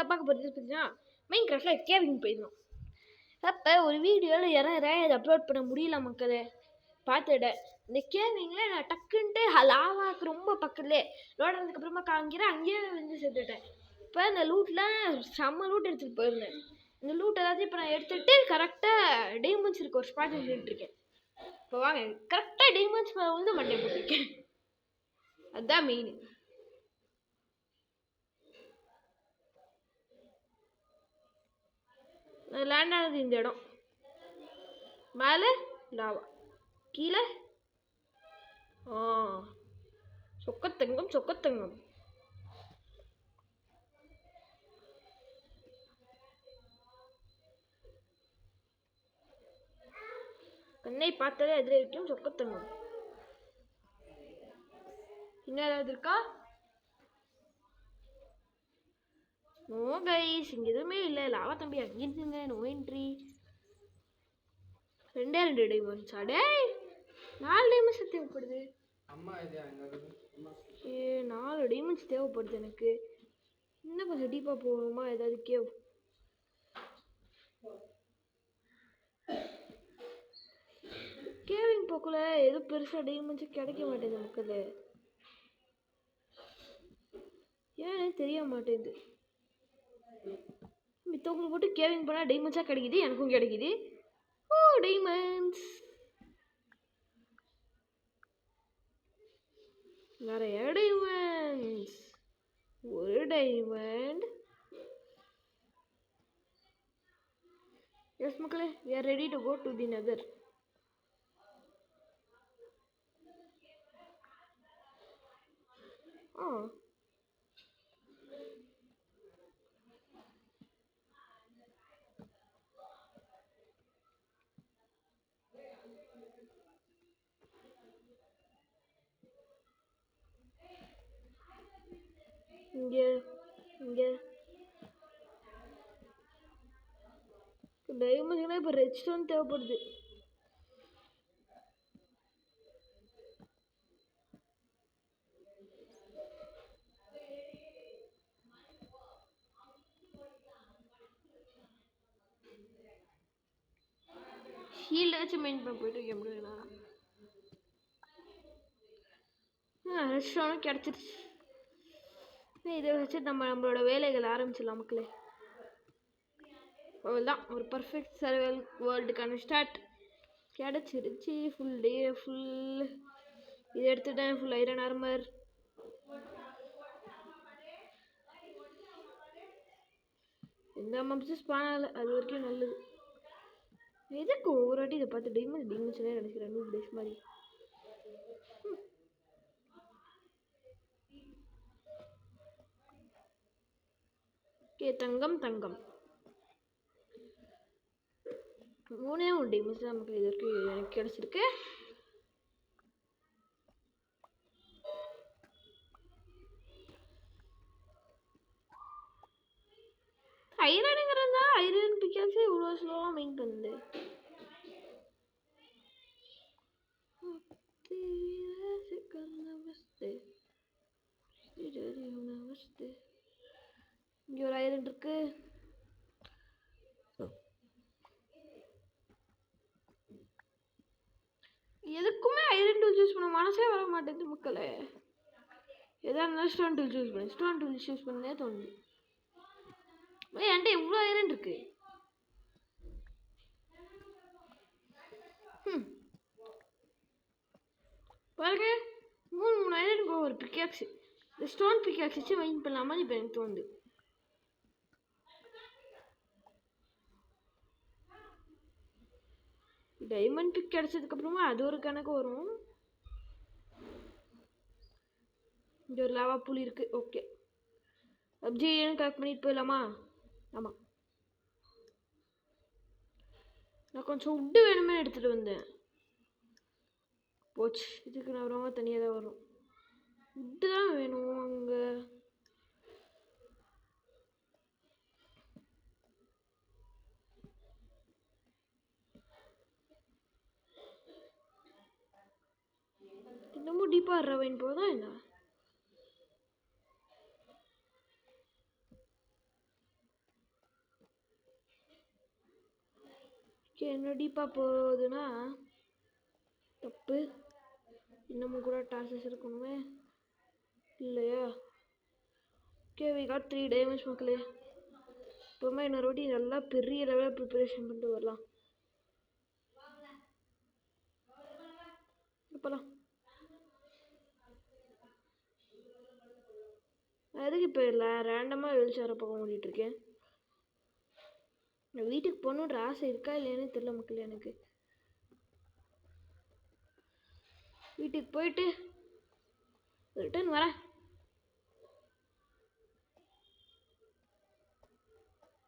வீடியோவில் பார்க்க போகிறது பார்த்தீங்கன்னா மைண்ட் கிராஃப்டில் கேவிங் போயிடணும். அப்போ ஒரு வீடியோவில் இறங்குறேன், அதை அப்லோட் பண்ண முடியல மக்களே. பார்த்துட்டேன் இந்த கேவிங்கில் நான் டக்குன்ட்டு லாவாக்கு ரொம்ப பக்கத்துலேயே லோட் ஆனதுக்கப்புறமா காமிக்கிறேன், அங்கேயே வந்து செத்துட்டேன். இப்போ இந்த லூட்டில் செம்ம லூட் எடுத்துகிட்டு போயிருந்தேன். இந்த லூட் எல்லாத்தையும் இப்போ நான் எடுத்துகிட்டு கரெக்டாக டைமண்ட்ஸ் இருக்க ஒரு ஸ்பாட் நின்றுட்டுருக்கேன். இப்போ வாங்க கரெக்டாக டைமண்ட்ஸ் மேலே வந்து மண்டை போட்டிருக்கேன். அதுதான் மெயின். லேண்ட் ஆனது இந்த இடம். மேலே லாவா, கீழே சொக்கத்தங்கம் சொக்கத்தங்கம். கண்ணை பார்த்தாலே அதில் இருக்கும் சொக்கத்தங்கம். இன்னும் ஏதாவது இருக்கா? நோ கைஸ், இங்கே எதுவுமே இல்லை. லாவா தம்பி அங்கிருந்துங்க. No entry. 2 டைமண்ட்ஸ். அடே 4 டைமண்ட்ஸ் தேவைப்படுது. 4 டைமண்ட்ஸ் தேவைப்படுது எனக்கு. இன்னும் கொஞ்சம் டீப்பாக போகணுமா? ஏதாவது கேவ். கேவிங் போக்குல எதுவும் பெருசாக டைமண்ட்ஸ் கிடைக்க மாட்டேங்குது மக்கள். ஏன்னு தெரிய மாட்டேங்குது. மித்தவங்க போட்டு கேவிங் பண்ணால் டைமண்ட்ஸாக கிடைக்குது, எனக்கும் கிடைக்குது. ஓ டைமண்ட்ஸ், நிறைய டைமண்ட்ஸ். ஒரு டைமண்ட். எஸ் மக்களே, we are ready to go to the nether. இங்கே டைமண்ட்ஸ்லாம் இப்போ ரெட் ஸ்டோன் தேவைப்படுது. ஷீல்டு வச்சு மெயின் பண்ண போயிட்டு இருக்க முடியுங்களா? ரெட் ஸ்டோனும் கிடச்சிருச்சு. இதை வச்சு நம்மளோட வேலைகளை ஆரம்பிச்சிடலாம் மக்களே. அவ்வளோதான், ஒரு பர்ஃபெக்ட் சர்வைவல் வேர்ல்டுக்கான ஸ்டார்ட் கிடச்சிருச்சு. ஃபுல் டே ஃபுல் இது எடுத்துட்டேன். Full iron armour. எந்த மம்ஸும் ஸ்பான் அது வரைக்கும் நல்லது. எதுக்கு ஒவ்வொரு வாட்டி இதை பார்த்து டைமண்ட்ஸ்னே நினைக்கிறேன். 2 டேஸ் மாதிரி. தங்கம் தங்கம் 3 டைமண்ட்ஸ் தான் நமக்கு இது வரைக்கும் எனக்கு கிடைச்சிருக்கு. ஐரனுங்கிறதா ஐரன் பிக்காஸ் இவ்வளோ ஸ்லோவாக மெயின் பண்ணுது. இங்கே ஒரு ஐரன் இருக்கு. எதுக்குமே ஐரன் டூல் யூஸ் பண்ண மனசே வர மாட்டேங்குது மக்களே. எதாக இருந்தாலும் ஸ்டோன் டூல் யூஸ் பண்ணு, ஸ்டோன் டூல் யூஸ் பண்ணே தோணுது. என்கிட்ட இவ்வளோ ஐரன் இருக்கு. பாருங்க, 3 ஐரனுக்கு ஒரு பிக்காக்ஸ். இந்த ஸ்டோன் பிக்காக்ஸ் வச்சு மைண்ட் பண்ணலாமா இப்போ எனக்கு தோணுது. டைமண்ட் பிக் கிடைச்சதுக்கப்புறமா அது ஒரு கணக்கு வரும். இங்கே ஒரு லாவா புலி இருக்கு. ஓகே, அப்ஜியன் கலெக்ட் பண்ணிட்டு போயிடலாமா? ஆமாம், நான் கொஞ்சம் உட்டு வேணுமே எடுத்துகிட்டு வந்தேன். போச்சு, இதுக்கு நான் ரொம்ப தனியாக தான் வரும். உட்டு தான் வேணும் அங்கே. இன்னமும் டீப்பாக ரவைன் போதும் என்ன? என்ன டீப்பாக போகுதுன்னா தப்பு. இன்னமும் கூட டார்ச்சஸ் இருக்கணுமே இல்லையா? ஓகே, வி காட் 3 டைமண்ட்ஸ் மக்களே. இப்போமா இன்னொரு வாட்டி நல்லா பெரிய லெவலில் ப்ரிப்பரேஷன் பண்ணிட்டு வரலாம். இப்போலாம் எதுக்கு இப்போ இல்லை ரேண்டமாக வெளிச்சார பக்கம் ஓடிட்டுருக்கேன். வீட்டுக்கு போகணுன்ற ஆசை இருக்கா இல்லையானே தெரியல மக்களே. எனக்கு வீட்டுக்கு போயிட்டு ரிட்டர்ன் வரேன்.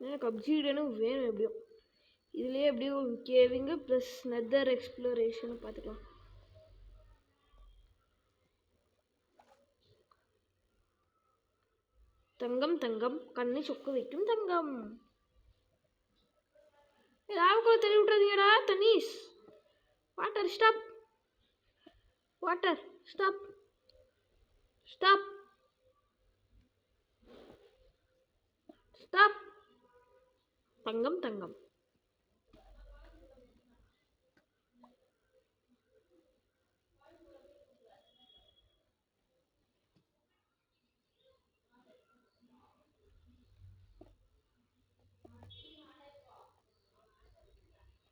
எனக்கு அப்சீடியனும் வேணும் எப்படியும். இதுலேயே எப்படியும் கேவிங்கு ப்ளஸ் நெதர் எக்ஸ்ப்ளோரேஷன் பார்த்துக்கலாம். தங்கம் தங்கம் கண்ணை சொக்க வைக்கும் தங்கம். லாவுக்குள்ள தள்ளி விட்டுறீங்கடா Danish. Water stop, water stop, stop, stop. தங்கம் தங்கம்.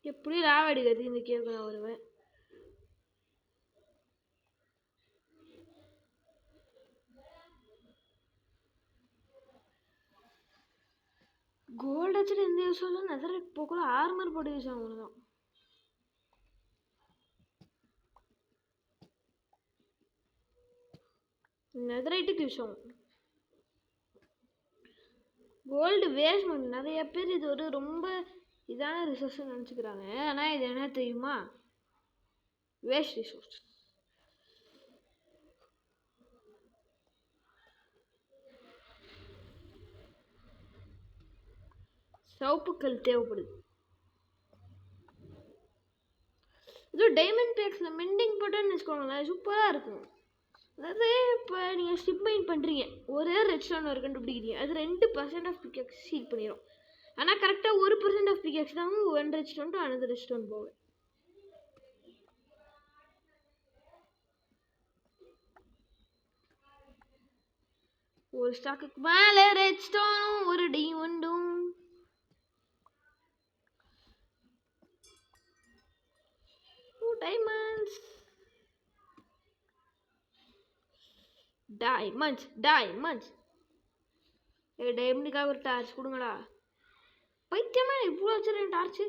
எப்படி லாவ் அடிக்கிறது இந்த கேவுக்கு நான் வருவேன். கோல்டு வச்சுட்டு எந்த யூஸ் ஆகல. நெதரைட் போக்குள்ள ஆர்மர் போட்டு யூஸ் ஆகும் தான். நெதரைட்டுக்கு யூஸ் ஆகும். கோல்டு வேஸ்ட் பண்ண நிறைய பேர் இது ஒரு ரொம்ப இதான ரிசோர்ஸ் நினச்சிக்கிறாங்க. ஆனால் இது என்ன தெரியுமா? Waste resource. சவுப்புக்கல் தேவைப்படுது. இது டைமண்ட் பேக்ஸில் மெண்டிங் போட்டோன்னு வச்சுக்கோங்களேன், சூப்பராக இருக்கும். அதாவது இப்போ நீங்கள் ஸ்டிப் மைன் பண்ணுறீங்க, ஒரே ரெட் ஸ்டோன் ஒரு கண்டுபிடிக்கிறீங்க, அது 2% ஆஃப் பிகேக்ஸ் ஹீல் பண்ணிடும். ஆனால் கரெக்டாக 1% ஆஃப் பிகேக்ஸ் தான் 1 redstone to another redstone போவேன். ஒரு ஸ்டாக்குக்கு மேலே ரெட் ஸ்டோனும் ஒரு டைமண்டும். Diamonds diamonds diamonds. டைமண்டுக்காக ஒரு டார்ச் கொடுங்கடா. பைத்தியமா இவ்வளோ வச்சுருக்கேன் டார்ச்சு.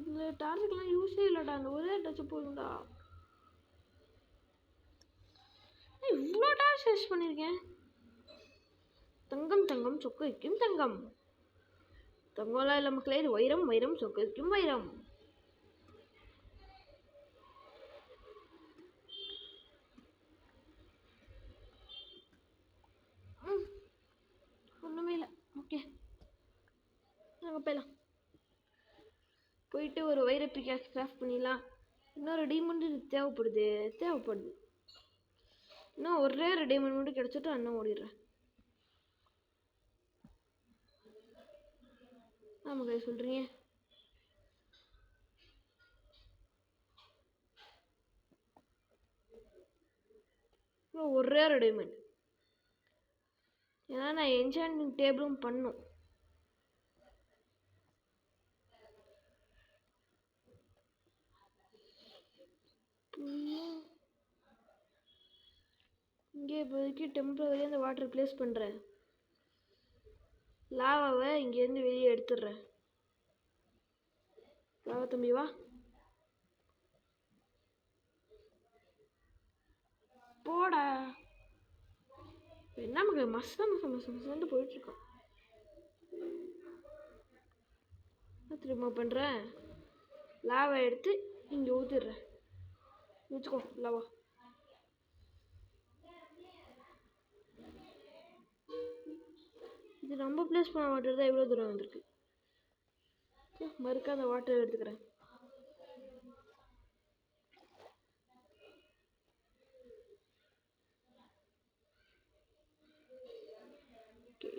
இந்த டார்ச்சுக்கெல்லாம் யூஸே இல்லைடா. அந்த ஒரே டச்சு போதும்டா. இவ்வளோ டார்ச் யூஸ் பண்ணியிருக்கேன். தங்கம் தங்கம் சொக்க வைக்கும் தங்கம். தங்கம்லாம் இல்லை மக்களே, இது வைரம் வைரம் சொக்க வைக்கும் வைரம். ஒன்றுமே இல்லை. ஓகே, நாங்கள் போயிடலாம். போயிட்டு ஒரு வைர பிகாக்ஸ் கிராஃப்ட் பண்ணிடலாம். இன்னொரு டைமண்ட் தேவைப்படுது. இன்னும் ஒரே ஒரு டைமண்ட் மட்டும் கிடச்சிட்டு அண்ணன் ஓடிடுறேன். ஆமாம் கை சொல்கிறீங்க. ஒரே ஒரு டைமண்ட். ஏன்னா நான் என்சாண்டிங் டேபிளும் பண்ணும். இங்கே இப்போதைக்கு டெம்பரரி அந்த வாட்டர் ப்ளேஸ் பண்ணுறேன். லாவாவை இங்கேருந்து வெளியே எடுத்துடுறேன். லாவா தம்பி வா. போடா. என்ன மக்கள் மசந்து போயிட்டுருக்கோம். திரும்ப பண்ணுறேன். லாவை எடுத்து இங்கே ஊற்றிடுறேன். ஊற்றிக்கோ லாவா. இது நம்ம ப்ளேஸ் பண்ண வாட்டர் தான் எவ்வளோ தூரம் வந்திருக்கு. மறுக்க அந்த வாட்டர் எடுத்துக்கிறேன்.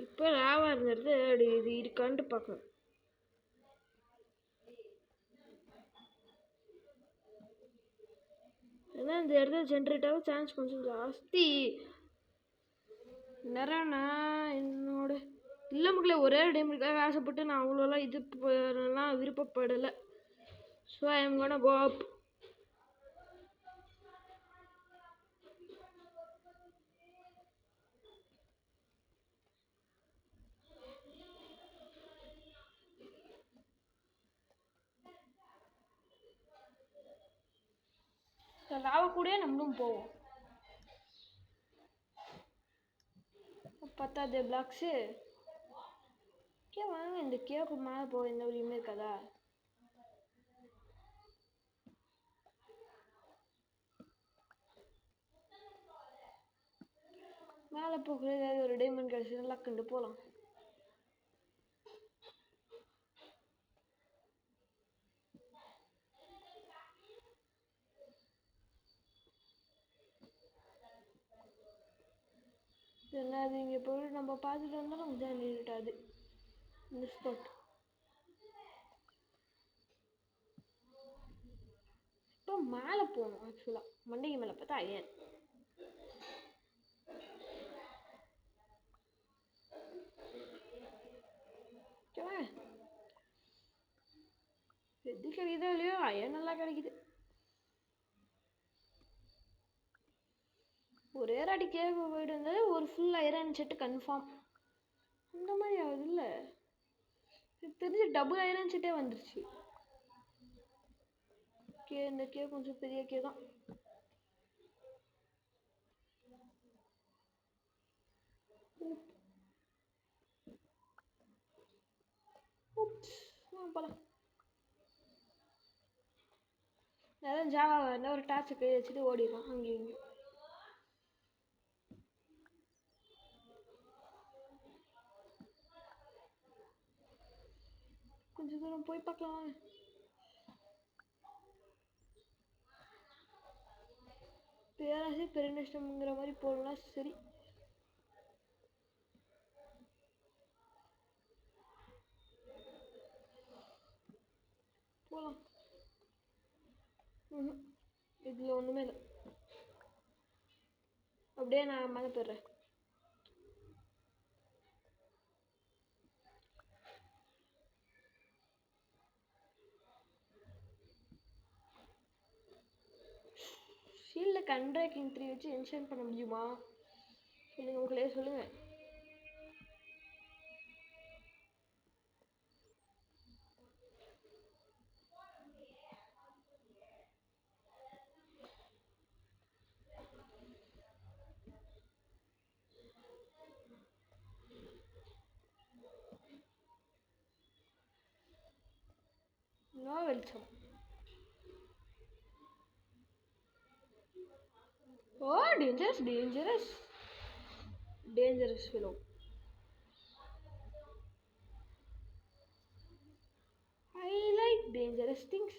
இப்போ லாவா இருந்தது அப்படி இது இருக்கான்ட்டு பார்க்கணும். தான் இந்த இடத்துல ஜென்ரேட் ஆக சான்ஸ் கொஞ்சம் ஜாஸ்தி. நேரம்னா என்னோட இல்லை மக்களே, ஒரே டைமுக்காக ஆசைப்பட்டு நான் அவ்வளோலாம் இதுலாம் விருப்பப்படலை. So I am gonna go up. Lava கூட நம்மளும் போவோம். பத்தாது பிளாக்ஸு. வாங்க இந்த கேக்கு மேலே போக எந்த வழியுமே இருக்காதா? மேலே போகிற ஏதாவது ஒரு டைமண்ட் கிடச்சி லக்குண்டு போகலாம். என்ன அது இங்கே போய் நம்ம பார்த்துட்டு வந்தாலும் இதான் நின்றுட்டாது இந்த ஸ்பாட். இப்போ மேலே போகணும். ஆக்சுவலாக மண்டைக்கு மேலே பார்த்தா ஐயன். எது கிடைக்குதோ இல்லையோ ஐயன் நல்லா கிடைக்குது. ஒரே ராட்டி கேட்க போயிட்டு வந்தது ஒரு ஃபுல் ஐரன் செட்டு கன்ஃபார்ம். அந்த மாதிரி ஆகுது இல்லை, தெரிஞ்சு டபுள் ஐரன் செட்டே வந்துருச்சு. இந்த கே கொஞ்சம் பெரிய கே தான். போலாம். அதான் ஜாவா இருந்தால் ஒரு டார்ச்சை கை வச்சுட்டு ஓடிடும் அங்கேயும் இங்கேயும். கொஞ்சம் தூரம் போய் பார்க்கலாம். பேராசை பெருநஷ்டம்ங்கிற மாதிரி போடலாம். சரி போகலாம். இதில் ஒன்றுமே இல்லை. அப்படியே நான் மேலே போயிடுறேன். ஷீல்டில் கண்ட்ராக்கிங் 3 வச்சு என்ஷன் பண்ண முடியுமா? சொல்லுங்கள் உங்களே சொல்லுங்கள். வெளிச்சம். Oh dangerous dangerous dangerous fellow. I like dangerous things.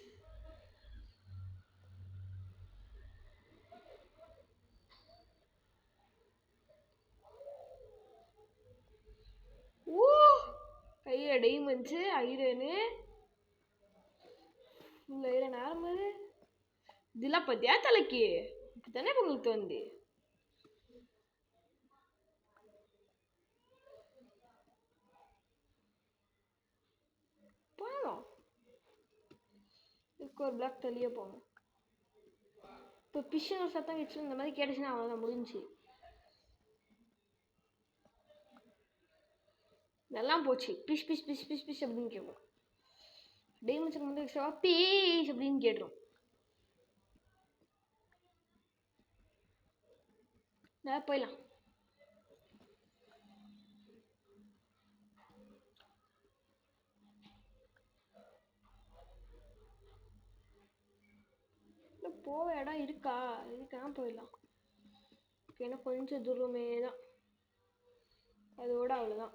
ஓ கையில் diamonds iron full iron armour இதெல்லாம் பார்த்தியா தலைக்கு தானே உங்களுக்கு தோணுது. போகணும் இதுக்கு ஒரு பிளாக் தள்ளியே போகணும். இப்போ பிஷ்ஷன் ஒரு சத்தம் வச்சு இந்த மாதிரி கேட்டுச்சுன்னா அவ்வளோதான் முடிஞ்சு. இதெல்லாம் போச்சு. Fish fish fish fish fish அப்படின்னு கேட்கும். டைமண்ட்ஸுக்கு வந்து எக்ஸ்ட்ராவா பீஸ் அப்படின்னு கேட்டுரும். நான் போயிடலாம். போக இடம் இருக்கா? இதுக்கெல்லாம் போயிடலாம். ஏன்னா கொஞ்சம் தூரமே தான், அதோட அவ்வளோதான்.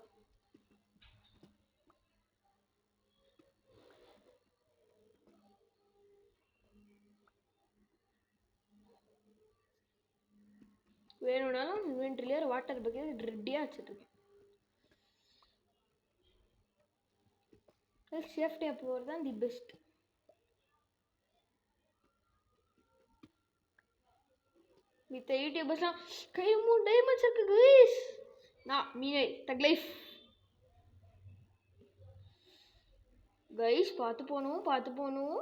வேணும்னாலும் இன்வென்ட்ரியிலே ஒரு வாட்டர் பக்கெட் ரெடியாக வச்சுட்ருக்கேன். சேஃப்டியாக போகிறது தான் தி பெஸ்ட். மித்த யூடியூபர்ஸ்லாம் கையில் 3 டைமண்ட்ஸ் இருக்கு கைஸ். நான் மீனை தக் லைஃப் கைஸ். பார்த்து போகணும்.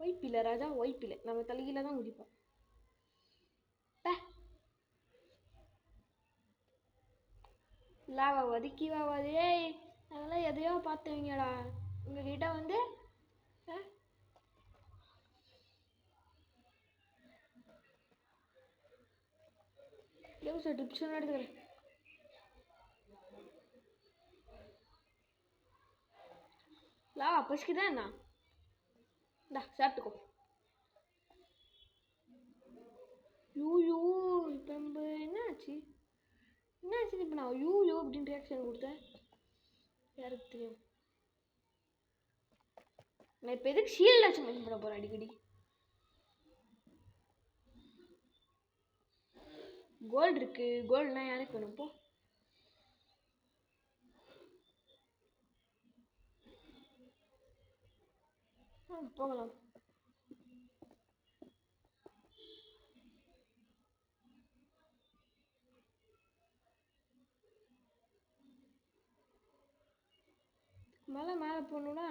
ஒய்ப்பில்லை ராஜா, ஒய்ப்பில்லை. நம்ம தலையில தான் குதிப்போம். லாவா வதக்கி வாவாது. ஏய், அதெல்லாம் எதையோ பார்த்துவீங்கடா. உங்ககிட்ட வந்து டிப்ஸ் எடுத்துக்கிறேன். லாவா பசிக்குதான் என்ன? இந்தா சாப்பிட்டுக்கோ. யூ இப்போ நம்ம என்னாச்சு இப்போ நான் யூ அப்படின்னு ரியாக்ஷன் கொடுத்தேன். யாருக்கு தெரியும்? நான் இப்போ எதுக்கு ஷீல்ட் ஆச்சு மெயின் பண்ண போகிறேன் அடிக்கடி. கோல்டு இருக்கு. கோல்டுனா யாருக்கு வேணும்? போ. போகலாம். மேலே போகணுன்னா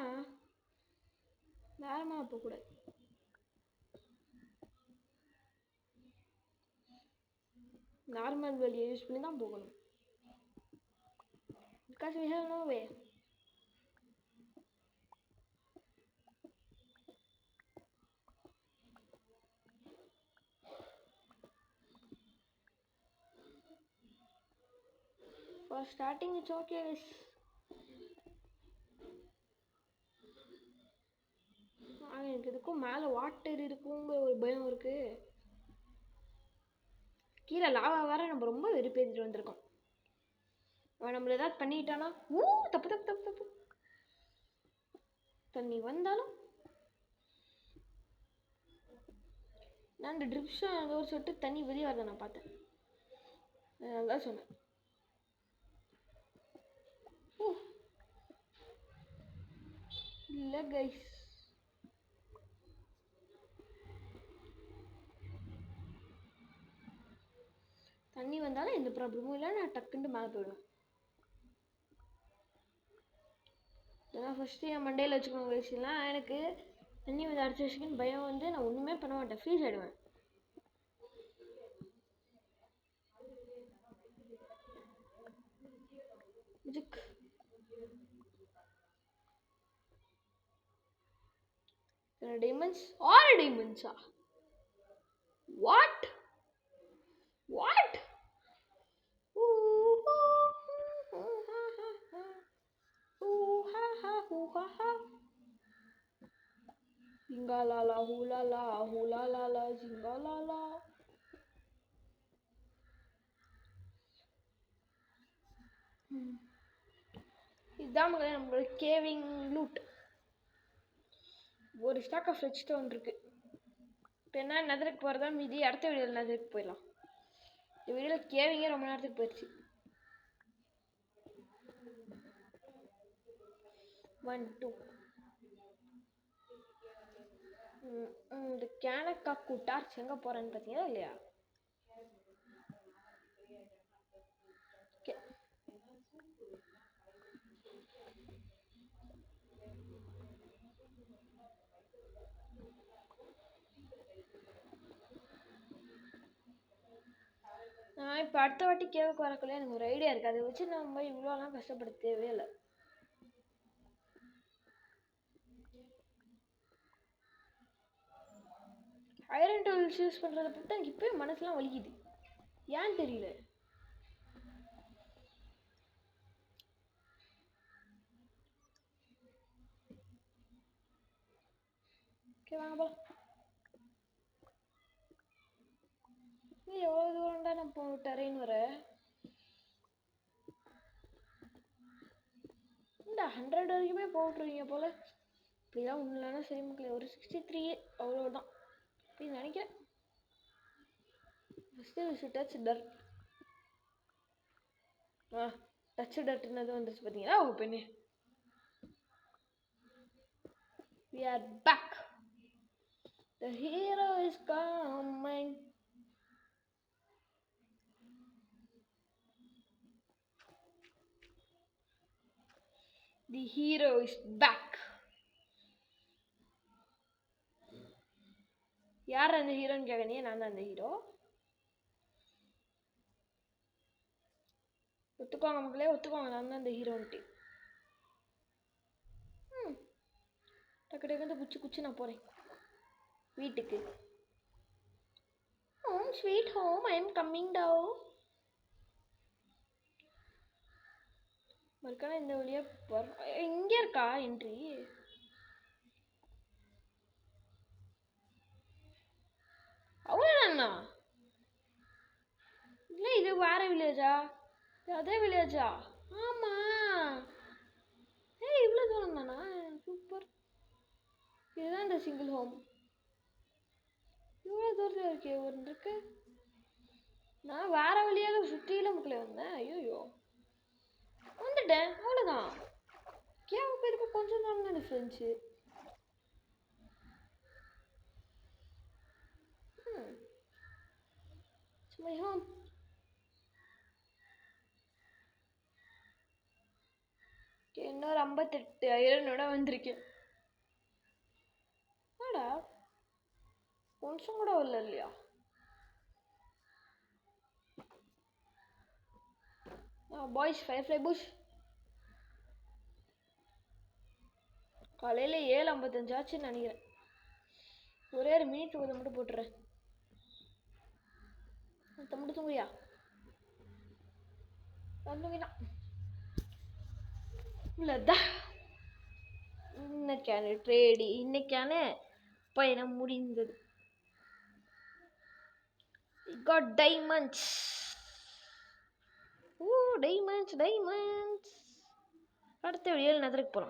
மேலே போகக்கூடாது. நார்மல் வழியை யூஸ் பண்ணி தான் போகணும். Because we have no way. For starting it's okay guys. எனக்கு இதுக்கும் மேலே வாட்டர் இருக்குங்கிற ஒரு பயம் இருக்கு. கீழே லாவா வேற நம்ம ரொம்ப வெறுப்பேற்றிட்டு வந்திருக்கோம். அவன் நம்மள ஏதாவது பண்ணிட்டானா தப்பு. தண்ணி வந்தாலும் நான் இந்த ட்ரிப்ஸும் ஒரு சொட்டு தண்ணி வெளியே வரத நான் பார்த்தேன். அதனால தான் சொன்னேன். இல்லை கைஸ், தண்ணி வந்தாலும் எந்த ப்ராப்ளமும் இல்லை. நான் டக்குன்னு மேலே போயிடுவேன். இதெல்லாம் ஃபஸ்ட்டு என் மண்டையில் வச்சுக்கணும் கைஸ். இல்லைனா எனக்கு தண்ணி வந்து அடிச்சு வச்சுக்கின்னு பயம் வந்து நான் ஒன்றுமே பண்ண மாட்டேன். Freeze ஆகிடுவேன். diamonds? 6 diamonds? What? Zingalala hulala hulalala zingalala. இதுதான் நம்மளோட கேவிங் லூட். ஒரு ஸ்டாக் ஆஃப் ரெட் ஸ்டோன் இருக்கு. இப்போ என்ன நெதருக்கு போகிறதா மீதி. அடுத்த வீடியோவில் நெதருக்கு போயிடலாம். இந்த வீடியோவில் கேவிங்கே ரொம்ப நேரத்துக்கு போயிடுச்சு. 1 2 இந்த கேனக்கா கூட்டார்ச் எங்கே போகிறேன்னு பார்த்தீங்களா இல்லையா? நான் இப்போ அடுத்த வாட்டி கேவுக்கு வரக்குள்ள எனக்கு ஒரு ஐடியா இருக்குது. அதை வச்சு நம்ம இவ்வளோலாம் கஷ்டப்பட தேவையில்லை. ஐரன் டூல்ஸ் யூஸ் பண்ணுறதை பார்த்தா எனக்கு இப்போயும் மனசுலாம் வலிக்குது. ஏன்னு தெரியல. ஓகே வாங்க போகலாம். எவ்வளோ தூரம்டா நான் டெரெயின் வர? இந்த 100 வரைக்குமே போட்டுருவீங்க போல். இப்படிலாம் ஒன்றும் இல்லைன்னா சரி மக்களே. ஒரு 63 அவ்வளோதான் அப்படின்னு நினைக்கிறேன். First we should touch dirt. Touch டர்ட்னது வந்துருச்சு பார்த்தீங்களா? ஓ பெண்ணே, we are back. The hero is coming. The hero is back. யார் அந்த ஹீரோன்னு கேட்கறீங்க? நான் தான் அந்த ஹீரோ. ஒத்துக்கோங்க மக்களே, ஒத்துக்கோங்க, நான் தான் அந்த ஹீரோன்ட்டு. டக்கு டக்கு வந்து குச்சி நான் போகிறேன் வீட்டுக்கு. Home sweet home, I am coming down. மறுக்கான இந்த வழியாக இங்கே இருக்கா என்ட்ரி? அவ்வளோதாண்ணா? இல்லை இது வேற வில்லேஜா? அதே வில்லேஜா? ஆமாம். இவ்வளோ தூரம் தானா? சூப்பர். இதுதான் இந்த சிங்கிள் ஹோம். இவ்வளோ தூரத்தில் இருக்கே ஒன்று இருக்கு. நான் வேற வழியாக சுற்றியில முக்கில் வந்தேன். ஐயோ வந்துட்டேன், அவ்வளோதான். கேவ் போயிருக்க கொஞ்சம் தான் டிஃப்ரென்ஸு. சும்மா ஹோம். இன்னொரு 58,000 வந்திருக்கேன். ஆடா கொஞ்சம் கூட வரல இல்லையா? Boys firefly bush. காலையில் 7:55 ஆச்சுன்னு நினைக்கிறேன். ஒரே ஒரு மினிட் மட்டும் போட்டுறேன். மட்டும் தூங்குறியா? தூங்கினா இல்லைதா. இன்னைக்கான ட்ரேடி, இன்னைக்கான பயணம் முடிந்தது. got diamonds. Diamonds. அடுத்த வீடியோவில் நகருக்கு போகிறோம்.